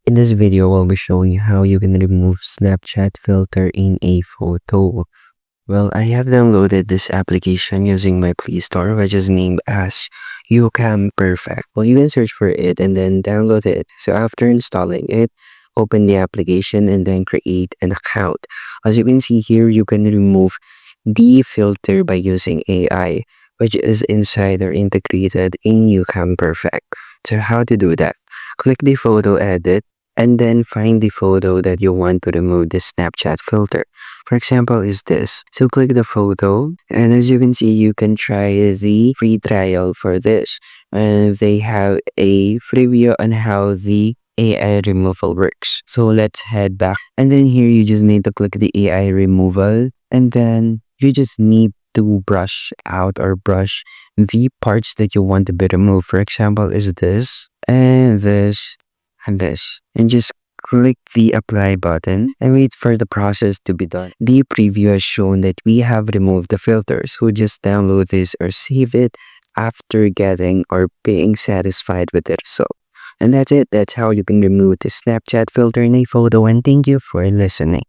In this video, I'll be showing you how you can remove Snapchat filter in a photo. Well, I have downloaded this application using my Play Store, which is named as YouCam Perfect. Well, you can search for it and then download it. So after installing it, open the application and then create an account. As you can see here, you can remove the filter by using AI, which is inside or integrated in YouCam Perfect. So how to do that? Click the photo edit and then find the photo that you want to remove the Snapchat filter. For example, is this. So click the photo, and as you can see, you can try the free trial for this. And they have a preview on how the AI removal works. So let's head back. And then here you just need to click the AI removal, and then you just need to brush out or brush the parts that you want to be removed. For example, is this and this and this, and just click the apply button and wait for the process to be done. The preview has shown that we have removed the filters, so just download this or save it after getting or being satisfied with the result. And that's it. That's how you can remove the Snapchat filter in a photo, and thank you for listening.